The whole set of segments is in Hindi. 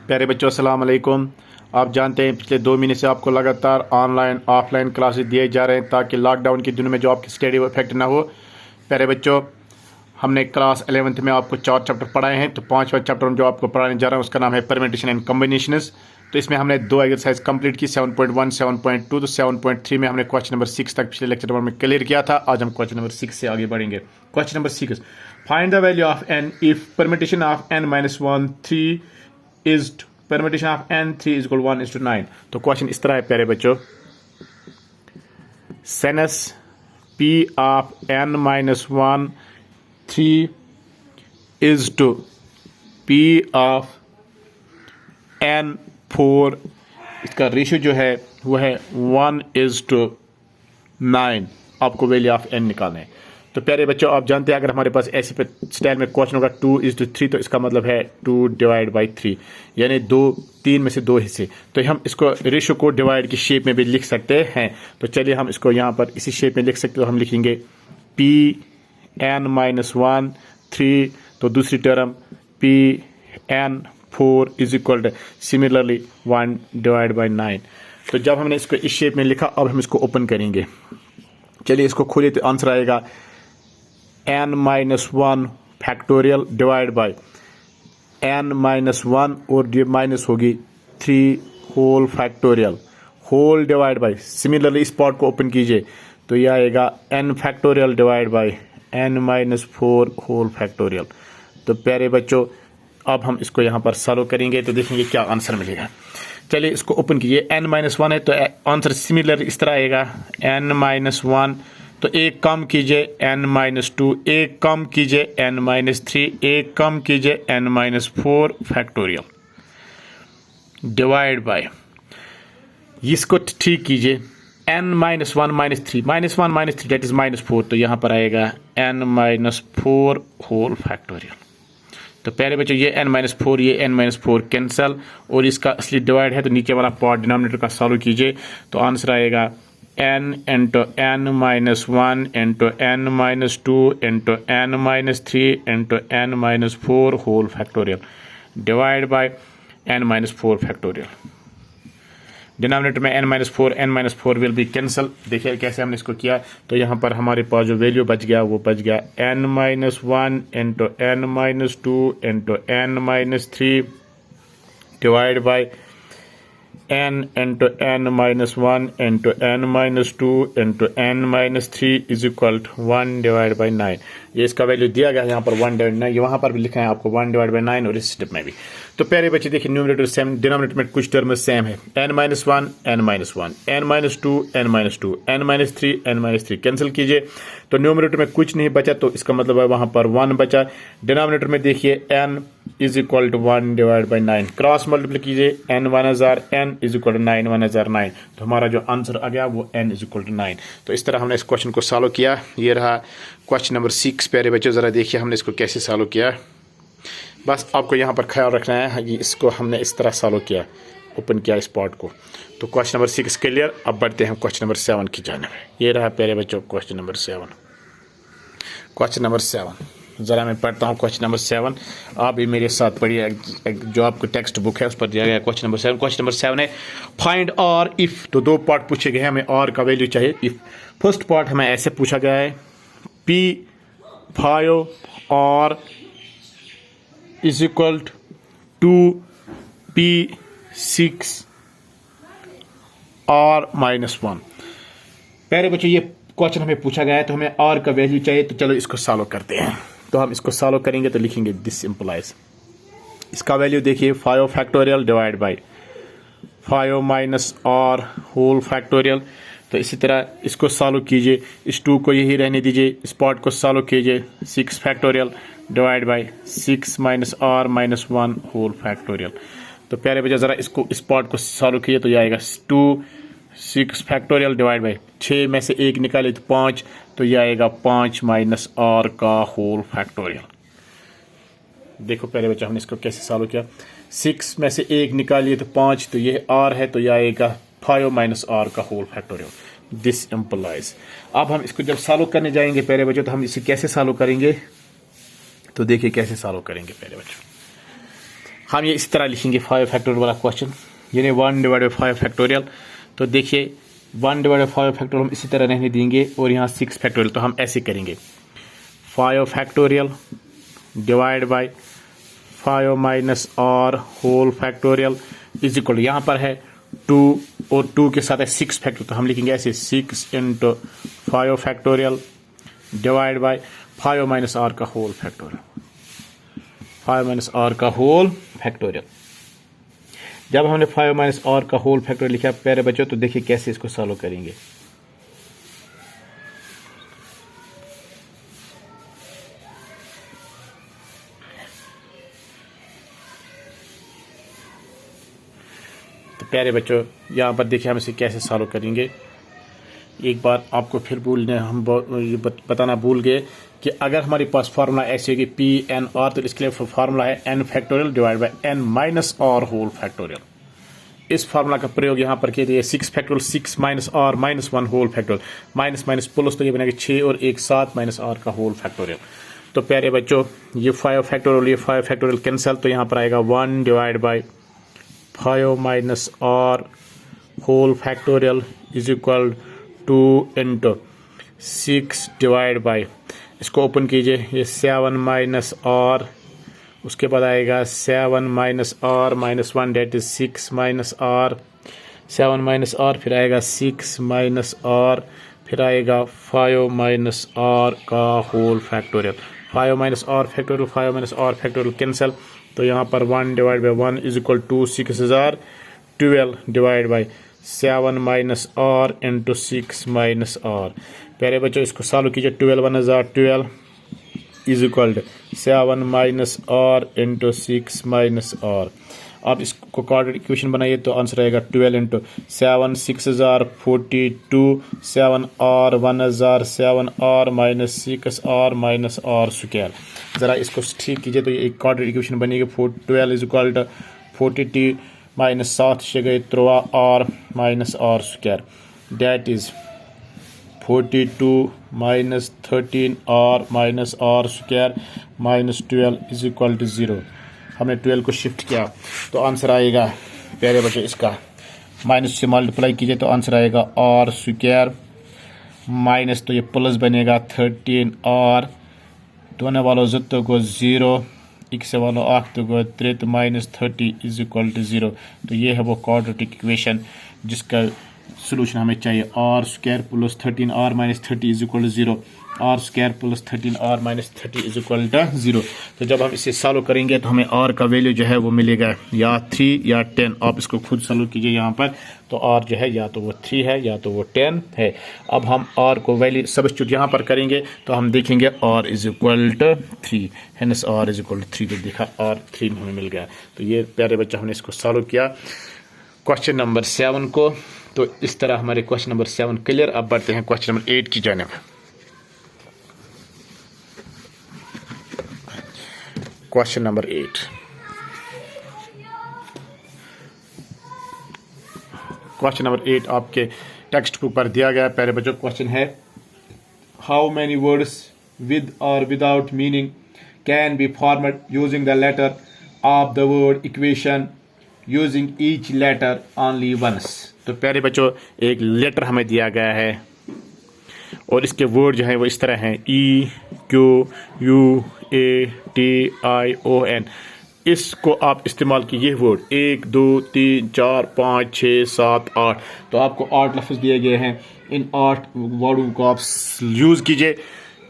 प्यारे बच्चों अस्सलाम वालेकुम। आप जानते हैं पिछले 2 महीने से आपको लगातार ऑनलाइन ऑफलाइन क्लासेस दिए जा रहे हैं ताकि लॉकडाउन के दिनों में जो आपकी स्टडी इफेक्ट ना हो। प्यारे बच्चों, हमने क्लास 11th में आपको 4 चैप्टर पढ़ाए हैं। तो 5वां चैप्टर जो आपको पढ़ाने जा रहा हूँ उसका नाम है परम्यूटेशन एंड कॉम्बिनेशंस। तो इसमें हमने 2 एक्सरसाइज कंप्लीट की, 7.1 7.2। तो 7.3 में हमने क्वेश्चन नंबर 6 तक पिछले लेक्चर में क्लियर किया था। आज हम क्वेश्चन नंबर 6 से आगे बढ़ेंगे। Question number 6, find the value of n if permutation of n-1 3 is permutation of n 3 is 1:9। तो क्वेश्चन इस तरह है प्यारे बच्चों, sinus p of n-1 3 is to p of n4, इसका रेशियो जो है वो है 1:9। आपको वैल्यू ऑफ n निकालना है। तो प्यारे बच्चों, आप जानते हैं अगर हमारे पास ऐसे स्टाइल में क्वेश्चन होगा 2:3, तो इसका मतलब है 2/3, यानी 3 में से 2 हिस्से। तो हम इसको रेशियो को डिवाइड की शेप में भी लिख सकते हैं। तो चलिए हम इसको यहाँ पर इसी शेप में लिख सकते हैं। तो हम लिखेंगे Pn-1 3, तो दूसरी term Pn4 is equal similarly 1/9। तो जब हमने इसको इस शेप में लिखा, अब हम इसको ओपन करेंगे। चलिए इसको खोलिए तो आंसर आएगा n-1 factorial divide bye n-1 और ये माइनस होगी 3 whole factorial, whole divide by, similarly इस पार्ट को ओपन कीजिए तो ये आएगा n factorial divide by n-4 whole factorial. तो प्यारे बच्चों, अब हम इसको यहाँ पर सॉल्व करेंगे तो देखेंगे क्या आंसर मिलेगा। चलिए इसको ओपन कीजिए। n-1 है तो आंसर सिमिलर इस तरह आएगा n-1, तो एक कम कीजिए n-2, एक कम कीजिए n-3, एक कम कीजिए n-4 फैक्टोरियल डिवाइड बाय, इसको ठीक कीजिए n-1 -3 दैट इज -4, तो यहाँ पर आएगा n-4 होल फैक्टोरियल। तो प्यारे बच्चों, ये n-4 ये n-4 कैंसल और इसका असली डिवाइड है तो नीचे वाला पार्ट डिनोमिनेटर का सॉल्व कीजिए तो आंसर आएगा n into n-1 into n-2 into n-3 into n-4 whole factorial divide by n-4 factorial. Denominator में n-4 विल बी कैंसल। देखिए कैसे हमने इसको किया। तो यहाँ पर हमारे पास जो वैल्यू बच गया वो बच गया n-1 into n-2 into n-3 divide by n into n-1 into n-2 into n-3 is equal to 1/9। ये इसका वैल्यू दिया गया है यहाँ पर 1/9, वहाँ पर भी लिखा है आपको 1/9 और इस स्टेप में भी। तो प्यारे बच्चे देखिए, न्यूमरेटर सेम, डिनोमिनेटर में कुछ टर्म सेम है। n-1 n-1 n-2 n-2 n-3 n-3 cancel कीजिए तो न्यूमरेटर में कुछ नहीं बचा, तो इसका मतलब है वहाँ पर 1 बचा। डिनोमिनेटर में देखिए n is equal to 1/9, cross multiply कीजिए n-1000 n is equal to 9 1009, तो हमारा जो आंसर आ गया वो n इज इक्वल टू 9। तो इस तरह हमने इस क्वेश्चन को सॉल्व किया। ये रहा क्वेश्चन नंबर 6। प्यारे बच्चों, ज़रा देखिए हमने इसको कैसे सॉल्व किया। बस आपको यहाँ पर ख्याल रखना है, ये इसको हमने इस तरह सॉल्व किया, ओपन किया इस पार्ट को। तो क्वेश्चन नंबर 6 क्लियर। अब बढ़ते हैं क्वेश्चन नंबर 7 की जानिब। ये रहा प्यारे बच्चों क्वेश्चन नंबर 7। क्वेश्चन नंबर 7, ज़रा मैं पढ़ता हूँ क्वेश्चन नंबर 7, आप भी मेरे साथ पढ़िए। जो आपको टेक्स्ट बुक है उस पर दिया गया क्वेश्चन नंबर 7। क्वेश्चन नंबर 7 है फाइंड और इफ़। तो 2 पार्ट पूछे गए हैं, हमें और का वैल्यू चाहिए इफ़। फर्स्ट पार्ट हमें ऐसे पूछा गया है P5 और इज इक्वल टू P6 और -1। प्यारे बच्चों, ये क्वेश्चन हमें पूछा गया है तो हमें और का वैल्यू चाहिए। तो चलो इसको सॉल्व करते हैं। तो हम इसको सॉल्व करेंगे तो लिखेंगे दिस इम्प्लाइज, इसका वैल्यू देखिए 5 फैक्टोरियल डिवाइड बाय 5 माइनस और होल फैक्टोरियल। तो इसी तरह इसको सॉल्व कीजिए, इस 2 को यही रहने दीजिए, इस पार्ट को सॉल्व कीजिए 6 फैक्टोरियल डिवाइड बाय 6 माइनस और -1 होल फैक्टोरियल। तो प्यारे बच्चे, ज़रा इसको इस पार्ट को सॉल्व कीजिए तो ये आएगा 6 फैक्टोरियल डिवाइड बाय 6 में से 1 निकाले तो 5, तो ये आएगा 5 माइनस और का होल फैक्टोरियल। देखो प्यारे बच्चे, हमने इसको कैसे सॉल्व किया। 6 में से 1 निकालिए तो 5, तो ये r है, तो ये आएगा 5 माइनस r का होल फैक्टोरियल। This implies. अब हम इसको जब सॉल्व करने जाएंगे प्यारे बच्चों, तो हम इसे कैसे सॉल्व करेंगे। तो देखिए कैसे सॉल्व करेंगे प्यारे बच्चों। हम ये इस तरह लिखेंगे 5 फैक्टोरियल वाला क्वेश्चन, यानी 1 डिवाइड बाई 5 फैक्टोरियल। तो देखिए 1 डिवाइड बाई 5 फैक्टोरियल हम इसी तरह रहने देंगे और यहाँ 6 फैक्टोरियल। तो हम ऐसे करेंगे 5 factorial divide by 5 minus R whole factorial is equal, यहाँ पर है 2 और 2 के साथ है 6 फैक्टोरियल। तो हम लिखेंगे ऐसे 6 into 5 factorial divide by 5 minus R का होल फैक्टोरियल, 5 माइनस आर का होल फैक्टोरियल। जब हमने 5 माइनस आर का होल फैक्टोरियल लिखा प्यारे बच्चों, तो देखिए कैसे इसको सॉल्व करेंगे। तो प्यारे बच्चों यहाँ पर देखिए हम इसे कैसे सॉल्व करेंगे। एक बार आपको फिर बताना भूल गए कि अगर हमारे पास फार्मूला ऐसे होगी पी एन आर, तो इसके लिए फार्मूला है N factorial divide by N minus R whole factorial. इस फार्मूला का प्रयोग यहाँ पर किया 6 factorial 6 minus R minus 1 whole factorial, minus minus plus, तो ये बनेगा 6 और 1 7 माइनस आर का होल फैक्टोरियल। तो प्यारे बच्चों ये 5 फैक्टोरियल ये 5 फैक्टोरियल कैंसिल, तो यहाँ पर आएगा 1 divide by 5 minus R whole factorial is equal 2 into 6 divide by, इसको ओपन कीजिए, ये 7 माइनस आर, उसके बाद आएगा 7 minus R minus 1 that is 6 minus R, 7 minus R, फिर आएगा 6 माइनस आर, फिर आएगा 5 माइनस आर का whole factorial, 5 minus R factorial 5 minus R factorial cancel. तो यहाँ पर 1 divide by 1 is equal to 6000, 12 divide by 7 minus R into 6 minus R. प्यारे बच्चों इसको सॉल्व कीजिए, 12 1 जार 12 is equal 7 minus R into 6 minus R. आप इसको क्वाड्रेटिक इक्वेशन बनाइए तो आंसर आएगा 12 इंटू 7 6 जार 42, 7 आर 1 जार 7 R minus 6 R minus R square. ज़रा इसको ठीक कीजिए तो ये एक क्वाड्रेटिक इक्वेशन बनेगी। 12 इज इक्वल टू 42 माइनस 7 से गए 3 R minus R square, that is 42 minus 13 R minus R square minus 12 is equal to 0। हमने 12 को शिफ्ट किया तो आंसर आएगा प्यारे बच्चों इसका माइनस से मल्टीप्लाई कीजिए तो आंसर आएगा आर स्क्वायर माइनस, तो ये प्लस बनेगा 13 आर, दोनों वालों जुत्तों को 0, एक से वालों आख तो गो 3 तो माइनस 30 इज इक्वल टू 0। तो ये है वो क्वाड्रेटिक इक्वेशन जिसका सोल्यूशन हमें चाहिए, R square plus 13 R minus 30 is equal to 0, R square plus 13 R minus 30 is equal to 0। तो जब हम इसे सॉल्व करेंगे तो हमें आर का वैल्यू जो है वो मिलेगा या 3 या 10। आप इसको खुद सॉल्व कीजिए यहाँ पर, तो आर जो है या तो वो 3 है या तो वो 10 है। अब हम आर को वैल्यू सब्स्टिट्यूट यहाँ पर करेंगे तो हम देखेंगे R is equal to 3, hence R is equal to 3। तो देखा आर 3 हमें मिल गया। तो ये प्यारे बच्चा हमने इसको सॉल्व किया क्वेश्चन नंबर 7 को। तो इस तरह हमारे क्वेश्चन नंबर 7 क्लियर। अब बढ़ते हैं क्वेश्चन नंबर 8 की जानिब। क्वेश्चन नंबर 8, क्वेश्चन नंबर 8 आपके टेक्स्ट बुक पर दिया गया है। प्यारे बच्चों क्वेश्चन है, हाउ मैनी वर्ड्स विद और without meaning can be formed using the letter of the word equation using each letter only once. तो प्यारे बच्चों एक लेटर हमें दिया गया है और इसके वर्ड जो है वो इस तरह हैं, E Q U A T I O N. इसको आप इस्तेमाल कीजिए वर्ड 1 2 3 4 5 6 7 8। तो आपको 8 लफ्ज़ दिए गए हैं, इन 8 वर्डों को आप यूज़ कीजिए।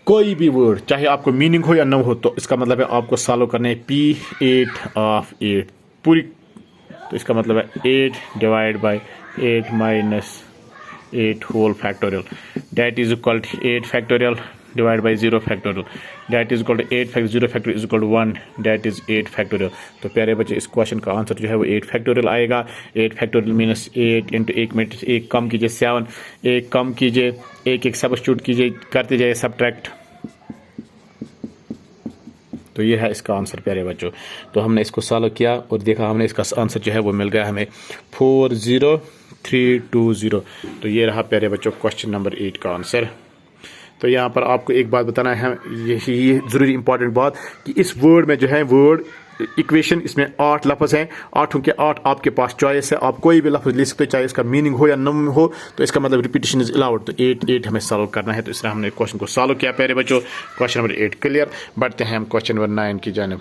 कोई भी वर्ड चाहे आपको मीनिंग हो या न हो, तो इसका मतलब है आपको सॉल्व करना है P8 ऑफ 8 पूरी। तो इसका मतलब है 8 divide by 8 minus 8 whole factorial, that is equal to 8 factorial divide by 0 factorial, that is equal to 8 0 factorial is equal to 1, that is 8 factorial. तो प्यारे बच्चे इस क्वेश्चन का आंसर जो है वो 8 फैक्टोरियल आएगा। 8 फैक्टोरियल मीनस 8 इंटू 1 मिनट 1 कम कीजिए 7, 1 कम कीजिए 1 1 सब्स्टिट्यूट कीजिए, करते जाइए सब्ट्रैक्ट। तो ये है इसका आंसर प्यारे बच्चों। तो हमने इसको सॉल्व किया और देखा हमने इसका आंसर जो है वो मिल गया हमें 40320। तो ये रहा प्यारे बच्चों क्वेश्चन नंबर 8 का आंसर। तो यहाँ पर आपको एक बात बताना है, यही ज़रूरी इंपॉर्टेंट बात कि इस वर्ड में जो है वर्ड इक्वेशन, इसमें 8 लफ्ज़ हैं, 8 के 8 आपके पास चॉइस है, आप कोई भी लफ्ज़ ले सकते हो, चाहे इसका मीनिंग हो या न हो, तो इसका मतलब रिपीटेशन इज अलाउड। तो 8 हमें सॉल्व करना है, तो इसलिए हमने क्वेश्चन को सॉल्व किया। प्यारे बच्चों, क्वेश्चन नंबर 8 क्लियर। बढ़ते हैं हम क्वेश्चन नंबर 9 की जानिब।